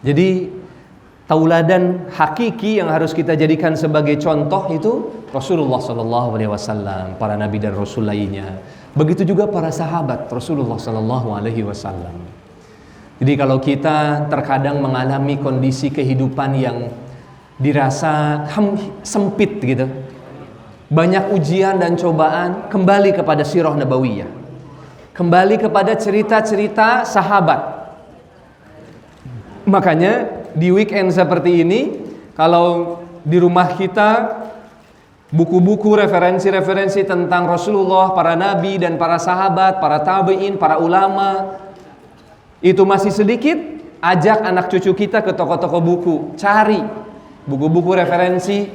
Jadi tauladan hakiki yang harus kita jadikan sebagai contoh itu Rasulullah sallallahu alaihi wasallam, para nabi dan rasul lainnya. Begitu juga para sahabat Rasulullah sallallahu alaihi wasallam. Jadi kalau kita terkadang mengalami kondisi kehidupan yang dirasa sempit gitu, banyak ujian dan cobaan, kembali kepada sirah nabawiyah, kembali kepada cerita-cerita sahabat. Makanya di weekend seperti ini, kalau di rumah kita buku-buku referensi-referensi tentang Rasulullah, para nabi dan para sahabat, para tabi'in, para ulama itu masih sedikit, ajak anak cucu kita ke toko-toko buku, cari buku-buku referensi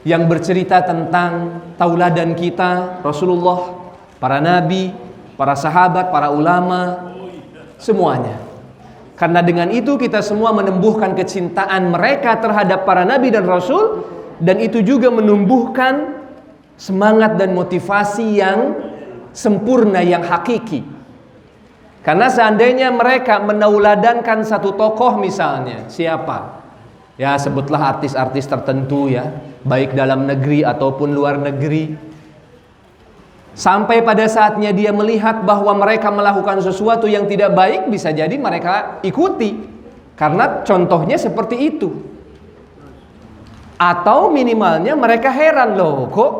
yang bercerita tentang tauladan kita, Rasulullah, para nabi, para sahabat, para ulama, semuanya. Karena dengan itu kita semua menumbuhkan kecintaan mereka terhadap para nabi dan rasul, dan itu juga menumbuhkan semangat dan motivasi yang sempurna, yang hakiki. Karena seandainya mereka menauladankan satu tokoh misalnya, siapa? Ya sebutlah artis-artis tertentu ya, baik dalam negeri ataupun luar negeri. Sampai pada saatnya dia melihat bahwa mereka melakukan sesuatu yang tidak baik, bisa jadi mereka ikuti. Karena contohnya seperti itu. Atau minimalnya mereka heran, loh kok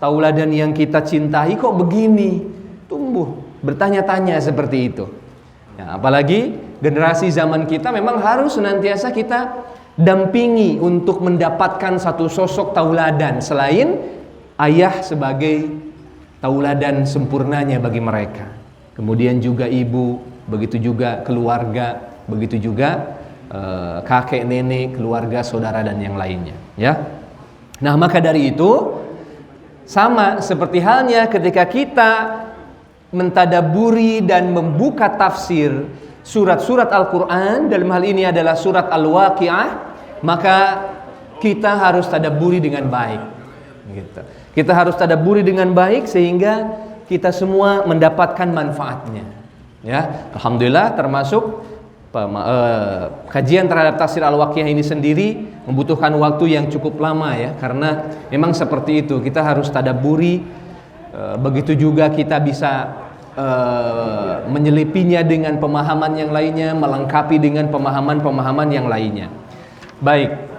tauladan yang kita cintai kok begini. Tumbuh bertanya-tanya seperti itu ya, apalagi generasi zaman kita memang harus senantiasa kita dampingi untuk mendapatkan satu sosok tauladan selain ayah sebagai tauladan sempurnanya bagi mereka, kemudian juga ibu, begitu juga keluarga, begitu juga kakek, nenek, keluarga, saudara dan yang lainnya ya. Nah maka dari itu sama seperti halnya ketika kita mentadaburi dan membuka tafsir surat-surat Al-Quran, dalam hal ini adalah surat Al-Waqi'ah, maka kita harus tadabburi dengan baik gitu. Kita harus tadabburi dengan baik sehingga kita semua mendapatkan manfaatnya ya. Alhamdulillah termasuk kajian terhadap tafsir Al-Waqi'ah ini sendiri membutuhkan waktu yang cukup lama ya, karena memang seperti itu, kita harus tadabburi. Begitu juga kita bisa menyelipinya dengan pemahaman yang lainnya, melengkapi dengan pemahaman-pemahaman yang lainnya. Baik.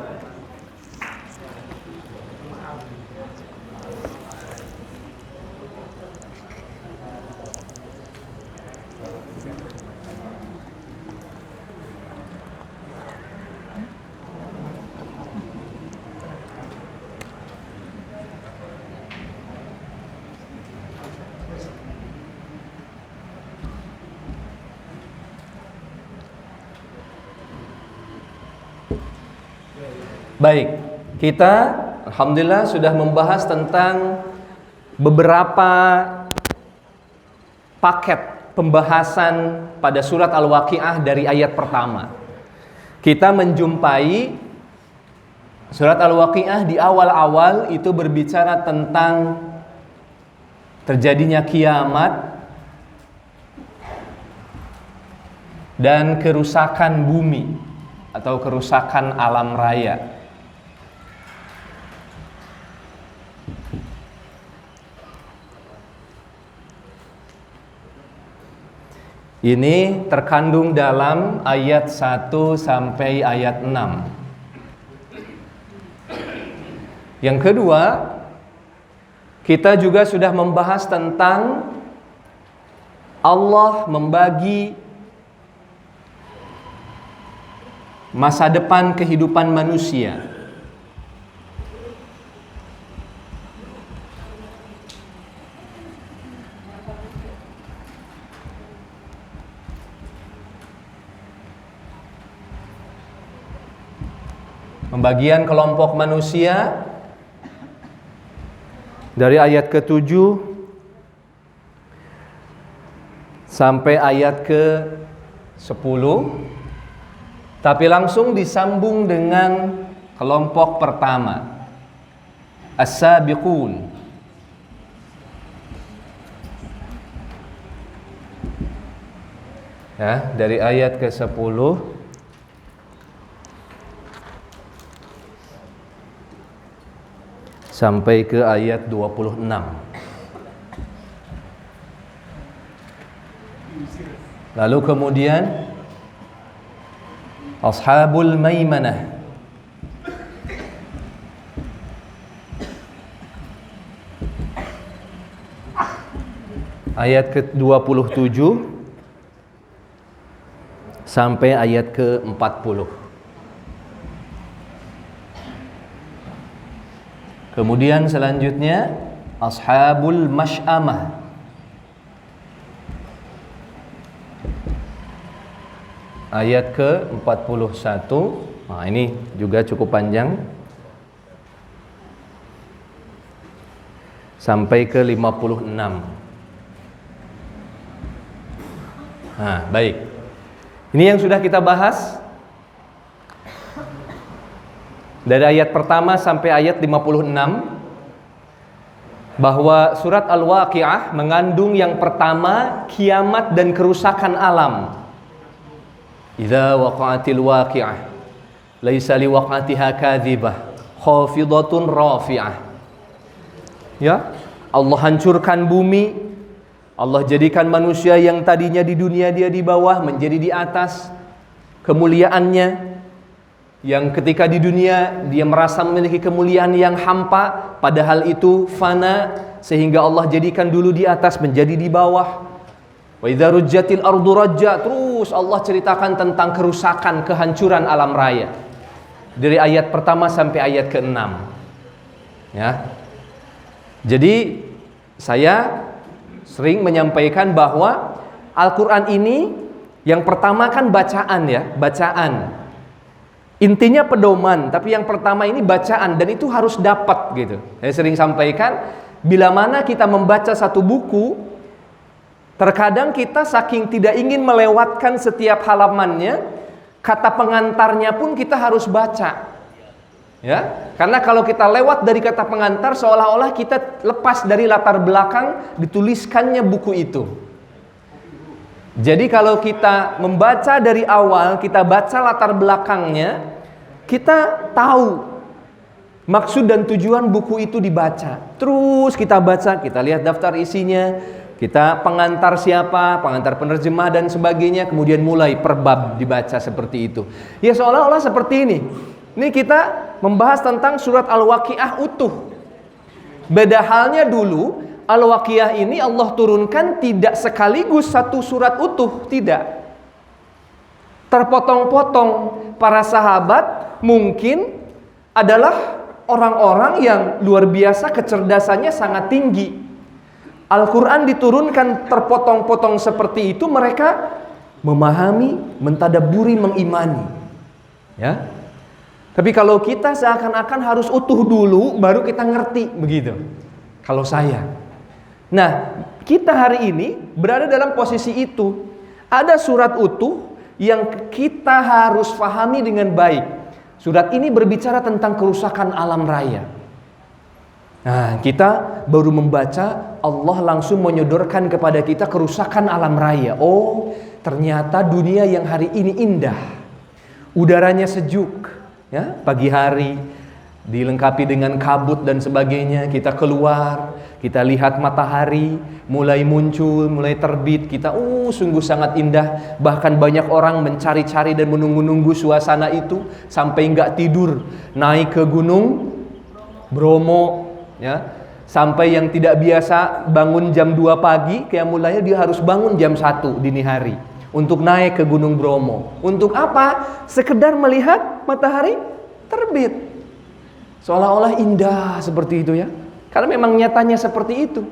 Baik, kita alhamdulillah sudah membahas tentang beberapa paket pembahasan pada surat Al-Waqi'ah dari ayat pertama. Kita menjumpai surat Al-Waqi'ah di awal-awal itu berbicara tentang terjadinya kiamat dan kerusakan bumi atau kerusakan alam raya. Ini terkandung dalam ayat 1 sampai ayat 6. Yang kedua, kita juga sudah membahas tentang Allah membagi masa depan kehidupan manusia. Pembagian kelompok manusia dari ayat ke-7 sampai ayat ke-10, tapi langsung disambung dengan kelompok pertama, As-Sabiqun. Ya, dari ayat ke-10 sampai ke ayat 26. Lalu kemudian Ashabul Maimanah ayat ke-27 sampai ayat ke-40. Kemudian selanjutnya Ashabul Mash'amah ayat ke-41. Nah, ini juga cukup panjang sampai ke 56. Nah, baik. Ini yang sudah kita bahas dari ayat pertama sampai ayat 56, bahwa surat Al-Waqiah mengandung yang pertama kiamat dan kerusakan alam. Idza waqa'atil waqi'ah laisa liwaqatiha kadzibah khafidatun rafi'ah. Ya, Allah hancurkan bumi, Allah jadikan manusia yang tadinya di dunia dia di bawah menjadi di atas kemuliaannya. Yang ketika di dunia dia merasa memiliki kemuliaan yang hampa, padahal itu fana, sehingga Allah jadikan dulu di atas menjadi di bawah. Wa idza rujjatil ardu rajja, terus Allah ceritakan tentang kerusakan, kehancuran alam raya dari ayat pertama sampai ayat ke-6. Ya. Jadi saya sering menyampaikan bahwa Al-Qur'an ini yang pertama kan bacaan, ya, bacaan. Intinya pedoman, tapi yang pertama ini bacaan, dan itu harus dapat gitu. Saya sering sampaikan, bila mana kita membaca satu buku, terkadang kita saking tidak ingin melewatkan setiap halamannya, kata pengantarnya pun kita harus baca. Ya, karena kalau kita lewat dari kata pengantar, seolah-olah kita lepas dari latar belakang dituliskannya buku itu. Jadi kalau kita membaca dari awal, kita baca latar belakangnya, kita tahu maksud dan tujuan buku itu dibaca. Terus kita baca, kita lihat daftar isinya, kita pengantar siapa, pengantar penerjemah dan sebagainya, kemudian mulai per bab dibaca seperti itu. Ya seolah-olah seperti ini. Ini kita membahas tentang surat Al-Waqiah utuh. Beda halnya dulu, Al-Waqiah ini Allah turunkan tidak sekaligus satu surat utuh, tidak. Terpotong-potong. Para sahabat mungkin adalah orang-orang yang luar biasa, kecerdasannya sangat tinggi. Al-Quran diturunkan terpotong-potong seperti itu, mereka memahami, mentadabburi, mengimani. Ya. Tapi kalau kita seakan-akan harus utuh dulu baru kita ngerti, begitu. Kalau saya. Nah, kita hari ini berada dalam posisi itu. Ada surat utuh yang kita harus pahami dengan baik. Surat ini berbicara tentang kerusakan alam raya. Nah, kita baru membaca, Allah langsung menyodorkan kepada kita kerusakan alam raya. Oh, ternyata dunia yang hari ini indah. Udaranya sejuk, ya, pagi hari dilengkapi dengan kabut dan sebagainya. Kita keluar, kita lihat matahari mulai muncul, mulai terbit. Kita sungguh sangat indah. Bahkan banyak orang mencari-cari dan menunggu-nunggu suasana itu sampai nggak tidur, naik ke gunung Bromo, ya. Sampai yang tidak biasa bangun jam 2 pagi, kayak mulanya dia harus bangun jam 1 dini hari untuk naik ke Gunung Bromo. Untuk apa? Sekedar melihat matahari terbit. Seolah-olah indah seperti itu, ya. Karena memang nyatanya seperti itu.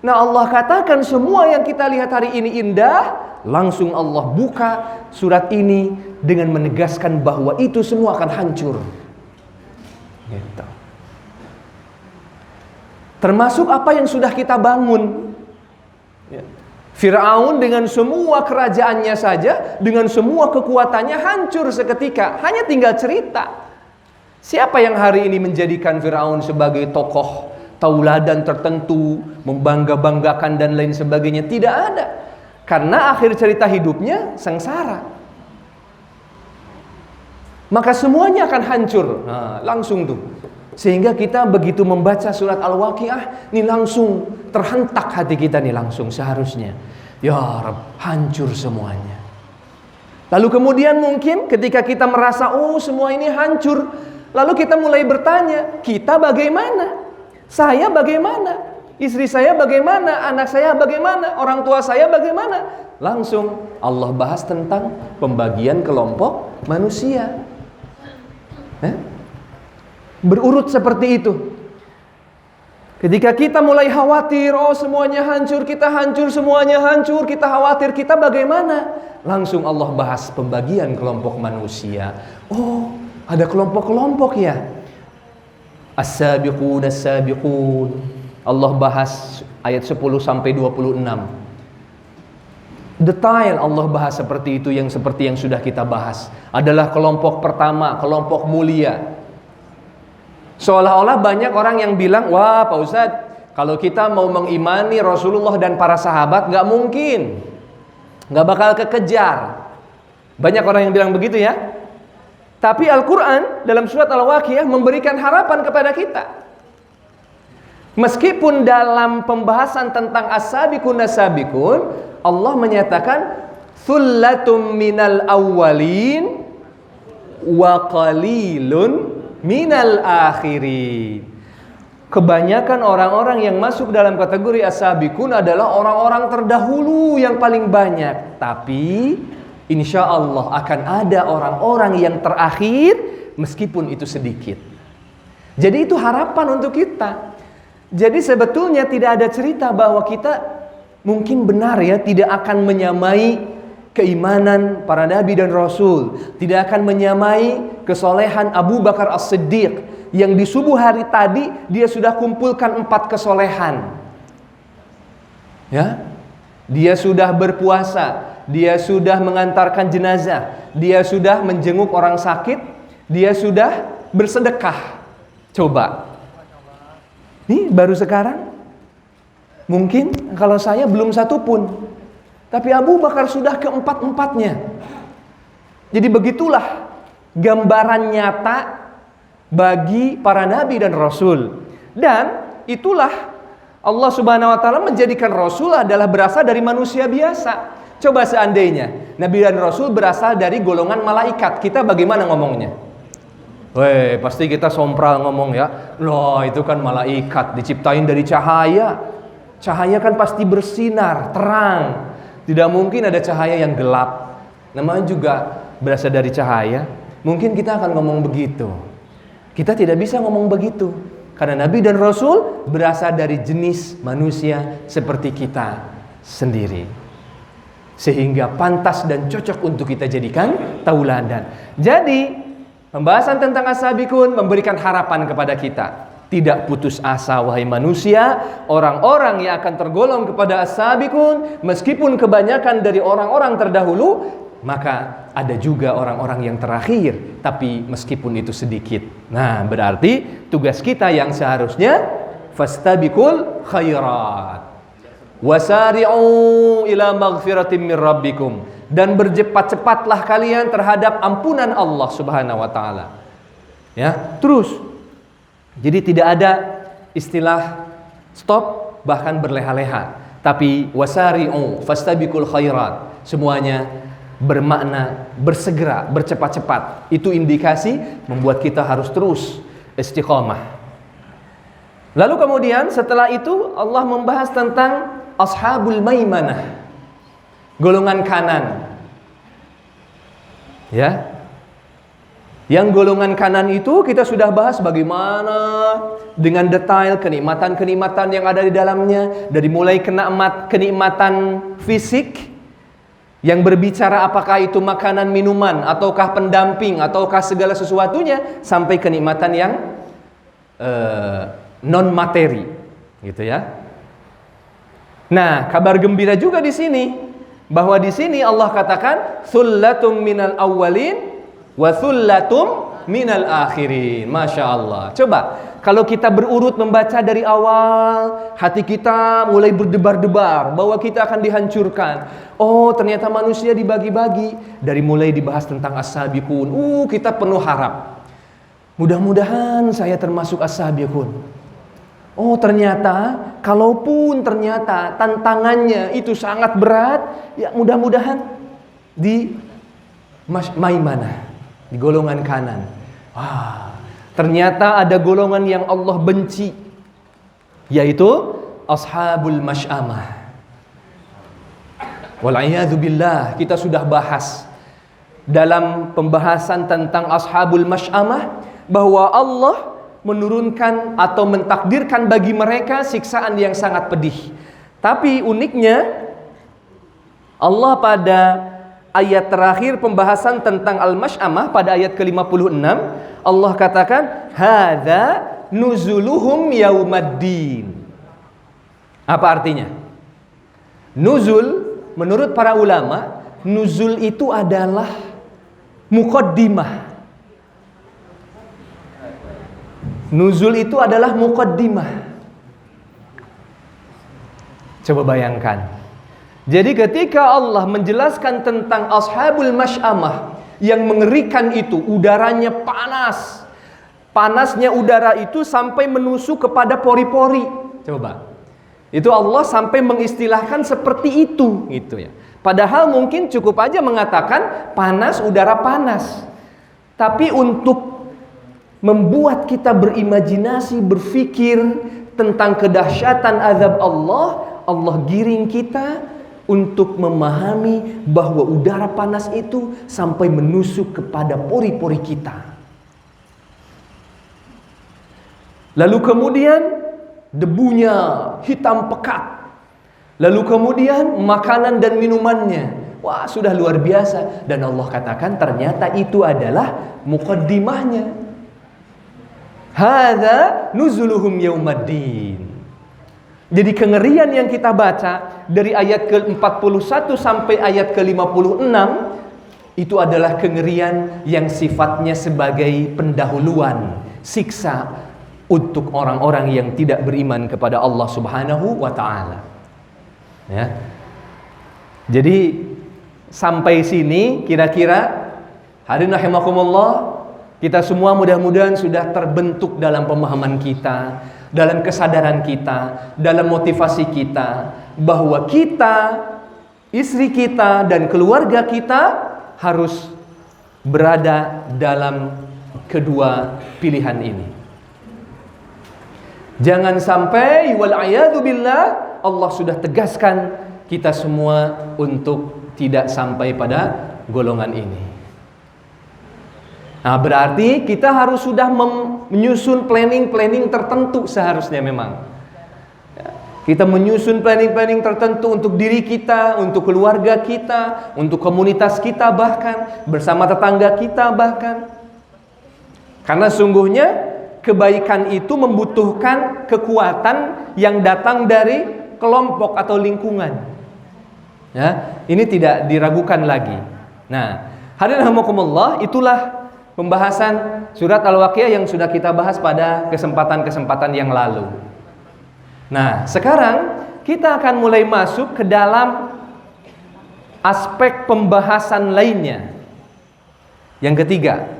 Nah, Allah katakan semua yang kita lihat hari ini indah, langsung Allah buka surat ini dengan menegaskan bahwa itu semua akan hancur. Gitu. Termasuk apa yang sudah kita bangun. Ya. Fir'aun dengan semua kerajaannya saja, dengan semua kekuatannya hancur seketika. Hanya tinggal cerita. Siapa yang hari ini menjadikan Fir'aun sebagai tokoh tauladan tertentu, membangga-banggakan dan lain sebagainya? Tidak ada. Karena akhir cerita hidupnya sengsara. Maka semuanya akan hancur. Nah, langsung tuh. Sehingga kita begitu membaca surat Al-Waqiah, ini langsung terhentak hati kita nih langsung seharusnya. Ya Rabb, hancur semuanya. Lalu kemudian mungkin ketika kita merasa semua ini hancur, lalu kita mulai bertanya, kita bagaimana? Saya bagaimana? Istri saya bagaimana? Anak saya bagaimana? Orang tua saya bagaimana? Langsung Allah bahas tentang pembagian kelompok manusia. Berurut seperti itu. Ketika kita mulai khawatir, semuanya hancur, kita hancur, semuanya hancur, kita khawatir, kita bagaimana? Langsung Allah bahas pembagian kelompok manusia. Ada kelompok-kelompok ya. As-sabiqun, as-sabiqun. Allah bahas ayat 10 sampai 26. Detail Allah bahas seperti itu, yang seperti yang sudah kita bahas. Adalah kelompok pertama, kelompok mulia. Seolah-olah banyak orang yang bilang, wah Pak Ustadz, kalau kita mau mengimani Rasulullah dan para sahabat, gak mungkin, gak bakal kekejar. Banyak orang yang bilang begitu ya. Tapi Al-Quran dalam surat Al-Waqiah memberikan harapan kepada kita. Meskipun dalam pembahasan tentang as-sabiqun as-sabiqun, Allah menyatakan thullatum minal awwalin wa qalilun minal akhirin. Kebanyakan orang-orang yang masuk dalam kategori as-sabiqun adalah orang-orang terdahulu yang paling banyak. Tapi insya Allah akan ada orang-orang yang terakhir, meskipun itu sedikit. Jadi itu harapan untuk kita. Jadi sebetulnya tidak ada cerita bahwa kita mungkin benar ya tidak akan menyamai keimanan para nabi dan rasul, tidak akan menyamai kesolehan Abu Bakar As-Siddiq yang di subuh hari tadi dia sudah kumpulkan 4 kesolehan. Ya, dia sudah berpuasa, dia sudah mengantarkan jenazah, dia sudah menjenguk orang sakit, dia sudah bersedekah. Coba, ini baru sekarang. Mungkin kalau saya belum satu pun, tapi Abu Bakar sudah keempat-empatnya. Jadi begitulah gambaran nyata bagi para nabi dan rasul. Dan itulah Allah Subhanahu wa taala menjadikan rasul adalah berasal dari manusia biasa. Coba seandainya nabi dan rasul berasal dari golongan malaikat, kita bagaimana ngomongnya? Weh, pasti kita sompral ngomong ya. Loh, itu kan malaikat diciptain dari cahaya. Cahaya kan pasti bersinar, terang. Tidak mungkin ada cahaya yang gelap. Namanya juga berasal dari cahaya. Mungkin kita akan ngomong begitu. Kita tidak bisa ngomong begitu. Karena Nabi dan Rasul berasal dari jenis manusia seperti kita sendiri. Sehingga pantas dan cocok untuk kita jadikan tauladan. Jadi, pembahasan tentang as-sabiqun memberikan harapan kepada kita. Tidak putus asa wahai manusia, orang-orang yang akan tergolong kepada as-sabiqun, meskipun kebanyakan dari orang-orang terdahulu, maka ada juga orang-orang yang terakhir, tapi meskipun itu sedikit. Nah, berarti tugas kita yang seharusnya fastabiqul khairat wasari'u ila maghfiratin min rabbikum, dan bercepat-cepatlah kalian terhadap ampunan Allah Subhanahu wa taala. Ya, terus. Jadi tidak ada istilah stop bahkan berleha-leha, tapi wasari'u fastabiqul khairat, semuanya bermakna bersegera, bercepat-cepat. Itu indikasi membuat kita harus terus istiqamah. Lalu kemudian setelah itu Allah membahas tentang ashabul maimanah, golongan kanan. Ya. Yang golongan kanan itu kita sudah bahas bagaimana dengan detail kenikmatan-kenikmatan yang ada di dalamnya, dari mulai kenikmatan fisik yang berbicara apakah itu makanan, minuman, ataukah pendamping, ataukah segala sesuatunya, sampai kenikmatan yang non materi, gitu ya. Nah, kabar gembira juga di sini bahwa di sini Allah katakan thullatum minal awwalin wa thullatum minal akhirin. Masya Allah. Coba kalau kita berurut membaca dari awal, hati kita mulai berdebar-debar bahwa kita akan dihancurkan. Oh, ternyata manusia dibagi-bagi. Dari mulai dibahas tentang as-sabiqun, kita penuh harap. Mudah-mudahan saya termasuk as-sabiqun. Oh ternyata, kalaupun ternyata tantangannya itu sangat berat, ya mudah-mudahan di maimanah, di golongan kanan. Wah, ternyata ada golongan yang Allah benci, yaitu ashabul masy'amah. Wal'iyadzubillah, kita sudah bahas dalam pembahasan tentang ashabul masy'amah bahwa Allah menurunkan atau mentakdirkan bagi mereka siksaan yang sangat pedih. Tapi uniknya Allah pada ayat terakhir pembahasan tentang al-masy'amah pada ayat ke-56 Allah katakan hadza nuzuluhum yaumaddin. Apa artinya? Nuzul menurut para ulama, nuzul itu adalah muqaddimah. Nuzul itu adalah muqaddimah. Coba bayangkan. Jadi ketika Allah menjelaskan tentang ashabul masy'amah yang mengerikan itu, udaranya panas. Panasnya udara itu sampai menusuk kepada pori-pori. Coba. Itu Allah sampai mengistilahkan seperti itu gitu ya. Padahal mungkin cukup aja mengatakan panas, udara panas. Tapi untuk membuat kita berimajinasi, berpikir tentang kedahsyatan azab Allah, Allah giring kita untuk memahami bahwa udara panas itu sampai menusuk kepada pori-pori kita. Lalu kemudian debunya hitam pekat. Lalu kemudian makanan dan minumannya, wah sudah luar biasa. Dan Allah katakan ternyata itu adalah muqaddimahnya. Hadza nuzuluhum yaumaddin. Jadi kengerian yang kita baca dari ayat ke-41 sampai ayat ke-56 itu adalah kengerian yang sifatnya sebagai pendahuluan siksa untuk orang-orang yang tidak beriman kepada Allah Subhanahu wa taala. Ya. Jadi sampai sini kira-kira hadirin rahimakumullah, kita semua mudah-mudahan sudah terbentuk dalam pemahaman kita, dalam kesadaran kita, dalam motivasi kita bahwa kita, istri kita dan keluarga kita harus berada dalam kedua pilihan ini. Jangan sampai wal'iyadzubillah Allah sudah tegaskan kita semua untuk tidak sampai pada golongan ini. Nah berarti kita harus sudah menyusun planning tertentu seharusnya memang. Kita menyusun planning tertentu untuk diri kita, untuk keluarga kita, untuk komunitas kita bahkan, bersama tetangga kita bahkan. Karena sungguhnya kebaikan itu membutuhkan kekuatan yang datang dari kelompok atau lingkungan. Ya, ini tidak diragukan lagi. Nah, hadirin rahimakumullah, itulah pembahasan surat Al-Waqiah yang sudah kita bahas pada kesempatan-kesempatan yang lalu. Nah, sekarang kita akan mulai masuk ke dalam aspek pembahasan lainnya. Yang ketiga.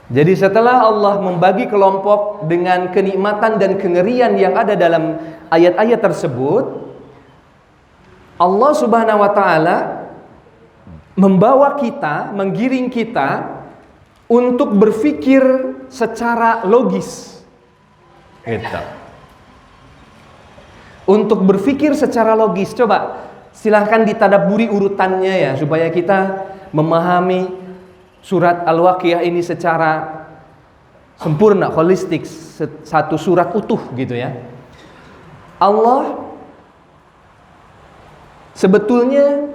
Jadi setelah Allah membagi kelompok dengan kenikmatan dan kengerian yang ada dalam ayat-ayat tersebut, Allah Subhanahu wa taala membawa kita, menggiring kita untuk berpikir secara logis. Gitu. Untuk berpikir secara logis. Coba silahkan ditadabburi urutannya ya, supaya kita memahami surat Al-Waqiah ini secara sempurna, holistik, satu surat utuh gitu ya. Allah sebetulnya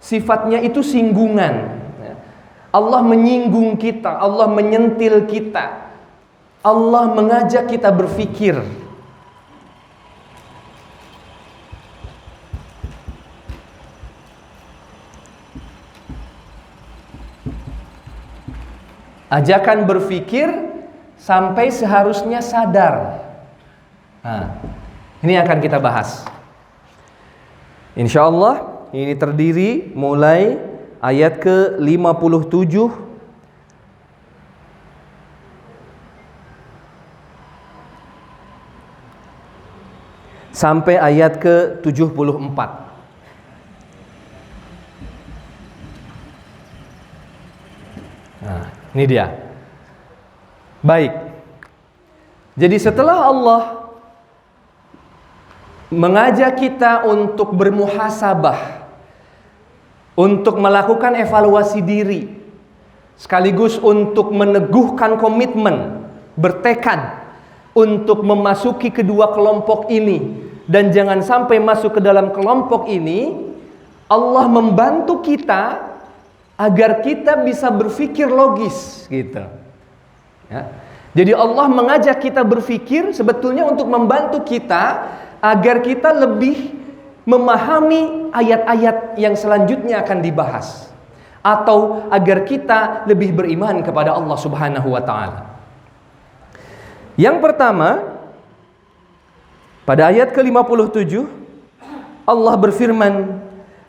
sifatnya itu singgungan. Allah menyinggung kita, Allah menyentil kita, Allah mengajak kita berpikir. Ajakan berpikir sampai seharusnya sadar. Nah, ini akan kita bahas. Insya Allah ini terdiri mulai ayat ke-57 sampai ayat ke-74. Nah, ini dia. Baik. Jadi setelah Allah mengajak kita untuk bermuhasabah, untuk melakukan evaluasi diri, sekaligus untuk meneguhkan komitmen, bertekad untuk memasuki kedua kelompok ini, dan jangan sampai masuk ke dalam kelompok ini, Allah membantu kita agar kita bisa berpikir logis, gitu. Ya. Jadi Allah mengajak kita berpikir sebetulnya untuk membantu kita agar kita lebih memahami ayat-ayat yang selanjutnya akan dibahas, atau agar kita lebih beriman kepada Allah Subhanahu wa taala. Yang pertama, pada ayat ke-57 Allah berfirman,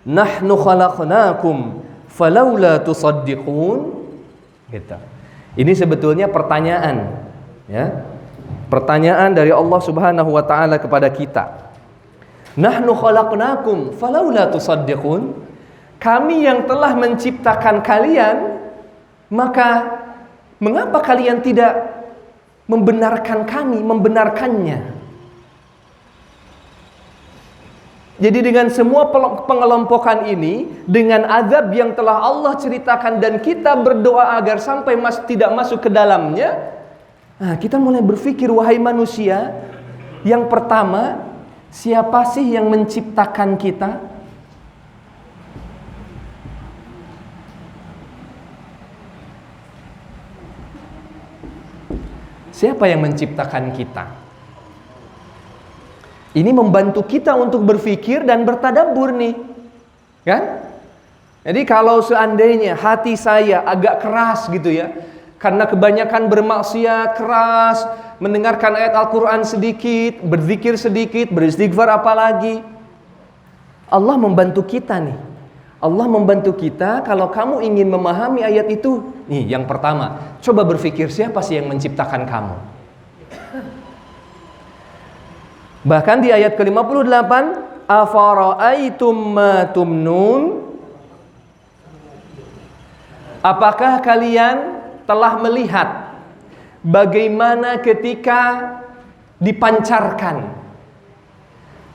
"Nahnu khalaqnakum falaula tusaddiqun." Gitu. Ini sebetulnya pertanyaan, ya. Pertanyaan dari Allah Subhanahu wa taala kepada kita. Nahnu khalaqnakum falaula tusaddiqun. Kami yang telah menciptakan kalian, maka mengapa kalian tidak membenarkan kami, membenarkannya? Jadi dengan semua pengelompokan ini, dengan azab yang telah Allah ceritakan dan kita berdoa agar sampai tidak masuk ke dalamnya, nah, kita mulai berpikir, wahai manusia, yang pertama, siapa sih yang menciptakan kita? Siapa yang menciptakan kita? Ini membantu kita untuk berpikir dan bertadabbur nih, kan? Jadi kalau seandainya hati saya agak keras gitu ya, karena kebanyakan bermaksiat, keras, mendengarkan ayat Al-Quran sedikit, berzikir sedikit, beristighfar apalagi, Allah membantu kita nih. Allah membantu kita. Kalau kamu ingin memahami ayat itu, nih yang pertama, coba berpikir, siapa sih yang menciptakan kamu? Bahkan di ayat ke-58, afara'aitum ma tumnun, apakah kalian telah melihat bagaimana ketika dipancarkan?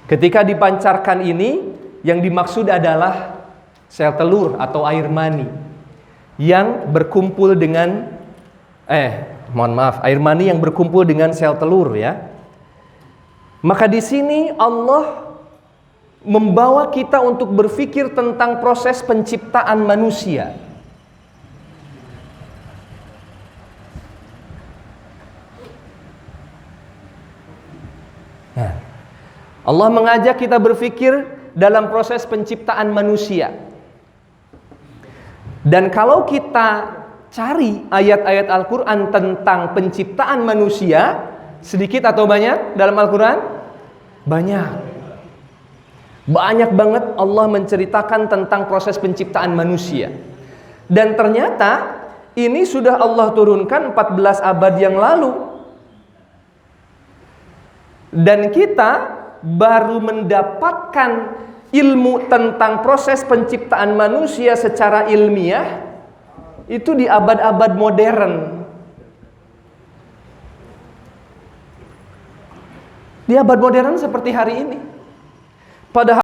Ketika dipancarkan ini, yang dimaksud adalah sel telur atau air mani yang berkumpul dengan air mani yang berkumpul dengan sel telur, ya. Maka di sini Allah membawa kita untuk berpikir tentang proses penciptaan manusia. Nah, Allah mengajak kita berpikir dalam proses penciptaan manusia. Dan kalau kita cari ayat-ayat Al-Quran tentang penciptaan manusia, sedikit atau banyak dalam Al-Quran? Banyak. Banyak banget Allah menceritakan tentang proses penciptaan manusia. Dan ternyata ini sudah Allah turunkan 14 abad yang lalu. Dan kita baru mendapatkan ilmu tentang proses penciptaan manusia secara ilmiah itu di abad-abad modern. Di abad modern seperti hari ini. Padahal